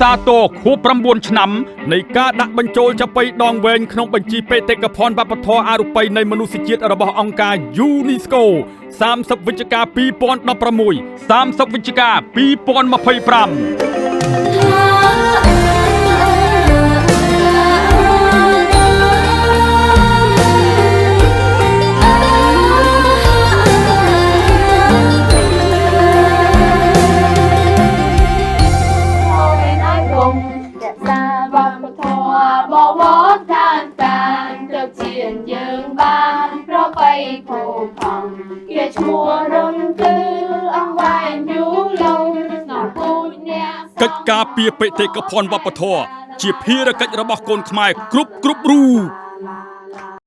សាទរខួប9ឆ្នាំនៃការដាក់បញ្ចូលចាប៉ីដងវែងក្នុងបញ្ជីបេតិកភណ្ឌវប្បធម៌អរូបីនៃមនុស្សជាតិរបស់អង្គការ UNESCO 30 វិច្ឆិកា2016 30 វិច្ឆិកា2025កិច្ចការពារបេតិកភណ្ឌវប្បធម៌ជាភារកិច្ចរបស់កូនខ្មែរគ្រប់រូប